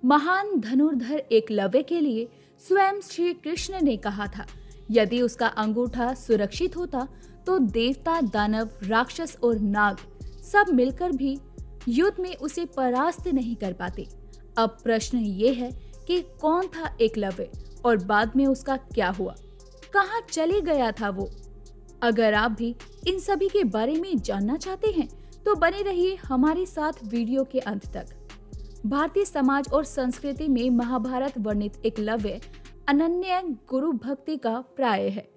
महान धनुर्धर एकलव्य के लिए स्वयं श्री कृष्ण ने कहा था, यदि उसका अंगूठा सुरक्षित होता तो देवता, दानव, राक्षस और नाग सब मिलकर भी युद्ध में उसे परास्त नहीं कर पाते। अब प्रश्न ये है कि कौन था एकलव्य और बाद में उसका क्या हुआ, कहाँ चले गया था वो। अगर आप भी इन सभी के बारे में जानना चाहते हैं तो बने रहिए हमारे साथ वीडियो के अंत तक। भारतीय समाज और संस्कृति में महाभारत वर्णित एकलव्य अनन्य गुरु भक्ति का प्राय है।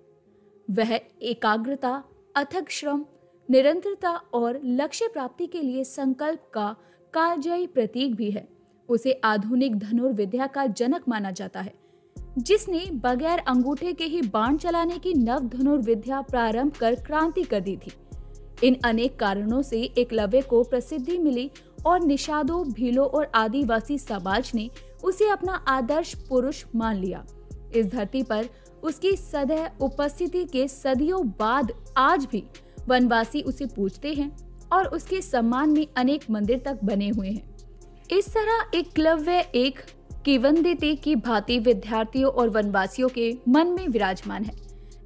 वह एकाग्रता, अथक श्रम, निरंतरता और लक्ष्य प्राप्ति के लिए संकल्प का कालजयी प्रतीक भी है। उसे आधुनिक धनुर्विद्या का जनक माना जाता है, जिसने बगैर अंगूठे के ही बाण चलाने की नव धनुर्विद्या प्रारंभ कर क्रांति कर दी थी। इन अनेक कारणों से एकलव्य को प्रसिद्धि मिली और निषादों, भीलों और आदिवासी समाज ने उसे अपना आदर्श पुरुष मान लिया। इस धरती पर उसकी सदैव उपस्थिति के सदियों बाद आज भी वनवासी उसे पूजते हैं और उसके सम्मान में अनेक मंदिर तक बने हुए हैं। इस तरह एकलव्य एक किंवदंती की भांति विद्यार्थियों और वनवासियों के मन में विराजमान है।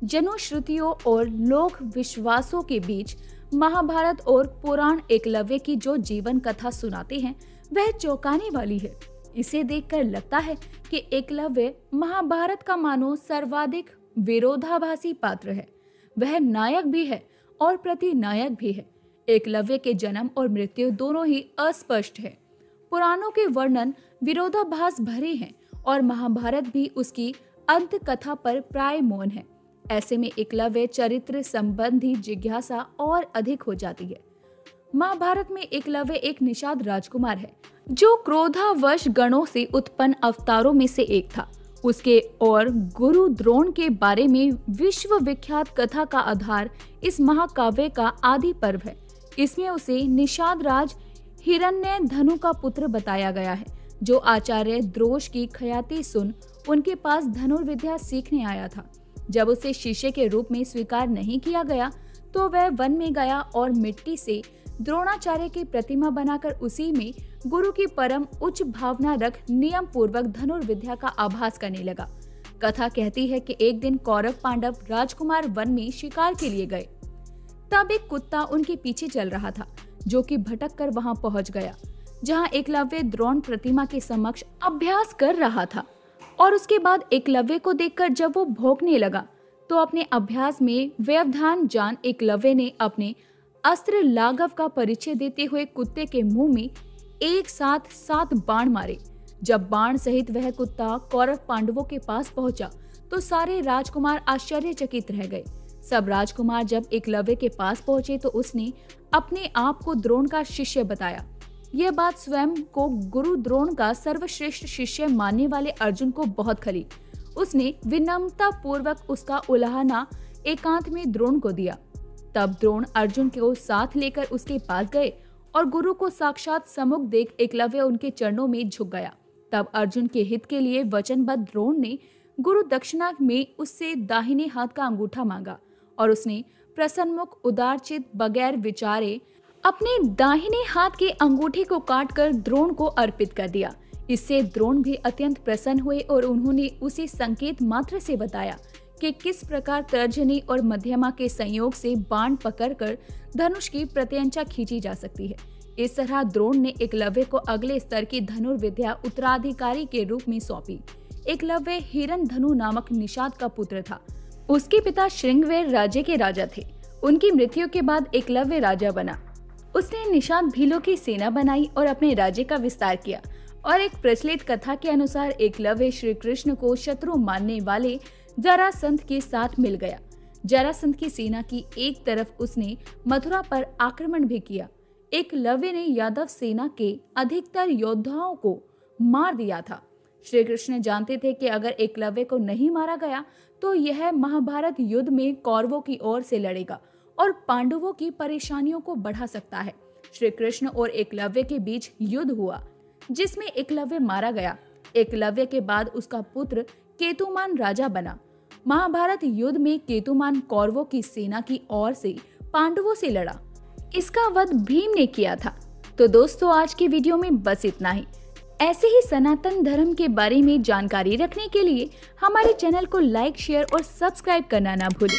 जनश्रुतियों और लोक विश्वासों के बीच महाभारत और पुराण एकलव्य की जो जीवन कथा सुनाते हैं वह चौंकाने वाली है। इसे देखकर लगता है कि एकलव्य महाभारत का मानो सर्वाधिक विरोधाभासी पात्र है। वह नायक भी है और प्रतिनायक भी है। एकलव्य के जन्म और मृत्यु दोनों ही अस्पष्ट है। पुराणों के वर्णन विरोधाभास भरे हैं और महाभारत भी उसकी अंत कथा पर प्राय मौन है। ऐसे में एकलव्य चरित्र संबंधी जिज्ञासा और अधिक हो जाती है। महाभारत में एकलव्य एक निषाद राजकुमार है जो क्रोधावश गणों से उत्पन्न अवतारों में से एक था। उसके और गुरु द्रोण के बारे में विश्व विख्यात कथा का आधार इस महाकाव्य का आदि पर्व है। इसमें उसे निषाद राज हिरण्य धनु का पुत्र बताया गया है, जो आचार्य द्रोश की ख्याति सुन उनके पास धनुर्विद्या सीखने आया था। जब उसे शिष्य के रूप में स्वीकार नहीं किया गया तो वह वन में गया और मिट्टी से द्रोणाचार्य की प्रतिमा बनाकर उसी में गुरु की परम उच्च भावना रख नियम पूर्वक धनुर्विद्या का आभास करने लगा। कथा कहती है कि एक दिन कौरव पांडव राजकुमार वन में शिकार के लिए गए। तब एक कुत्ता उनके पीछे चल रहा था, जो कि भटक कर वहां पहुंच गया जहां एकलव्य द्रोण प्रतिमा के समक्ष अभ्यास कर रहा था। और उसके बाद एकलव्य को देखकर जब वो भौंकने लगा तो अपने अभ्यास में व्यवधान जान एकलव्य ने अपने अस्त्र लाघव का परिचय देते हुए कुत्ते के मुंह में एक साथ 7 बाण मारे। जब बाण सहित वह कुत्ता कौरव पांडवों के पास पहुंचा तो सारे राजकुमार आश्चर्यचकित रह गए। सब राजकुमार जब एकलव्य के पास पहुंचे तो उसने अपने आप को द्रोण का शिष्य बताया। यह बात स्वयं को गुरु द्रोण का सर्वश्रेष्ठ शिष्य मानने वाले अर्जुन को बहुत खली। उसने विनम्रता पूर्वक उसका उलाहना एकांत में द्रोण को दिया। तब द्रोण अर्जुन को साथ लेकर उसके पास गए और गुरु को साक्षात सम्मुख देख एकलव्य उनके चरणों में झुक गया। तब अर्जुन के हित के लिए वचनबद्ध द्रोण ने गुरु दक्षिणा में उससे दाहिने हाथ का अंगूठा मांगा और उसने प्रसन्नमुख उदारचित बगैर विचारे अपने दाहिने हाथ के अंगूठे को काटकर द्रोण को अर्पित कर दिया। इससे द्रोण भी अत्यंत प्रसन्न हुए और उन्होंने उसे संकेत मात्र से बताया कि किस प्रकार तर्जनी और मध्यमा के संयोग से बाण पकड़कर धनुष की प्रत्यंचा खींची जा सकती है। इस तरह द्रोण ने एकलव्य को अगले स्तर की धनुर्विद्या उत्तराधिकारी के रूप में सौंपी। एकलव्य हिरण धनु नामक निषाद का पुत्र था। उसके पिता श्रृंगवेर राज्य के राजा थे। उनकी मृत्यु के बाद एकलव्य राजा बना। उसने निषाद भीलों की सेना बनाई और अपने राज्य का विस्तार किया। और एक प्रचलित कथा के अनुसार एकलव्य श्री कृष्ण को शत्रु मानने वाले जरासंध के साथ मिल गया। जरासंध की सेना की एक तरफ उसने मथुरा पर आक्रमण भी किया। एकलव्य ने यादव सेना के अधिकतर योद्धाओं को मार दिया था। श्री कृष्ण जानते थे कि अगर एकलव्य को नहीं मारा गया तो यह महाभारत युद्ध में कौरवों की ओर से लड़ेगा और पांडवों की परेशानियों को बढ़ा सकता है। श्री कृष्ण और एकलव्य के बीच युद्ध हुआ, जिसमें एकलव्य मारा गया। एकलव्य के बाद उसका पुत्र केतुमान राजा बना। महाभारत युद्ध में केतुमान कौरवों की सेना की ओर से पांडवों से लड़ा। इसका वध भीम ने किया था। तो दोस्तों, आज की वीडियो में बस इतना ही। ऐसे ही सनातन धर्म के बारे में जानकारी रखने के लिए हमारे चैनल को लाइक, शेयर और सब्सक्राइब करना ना भूलें।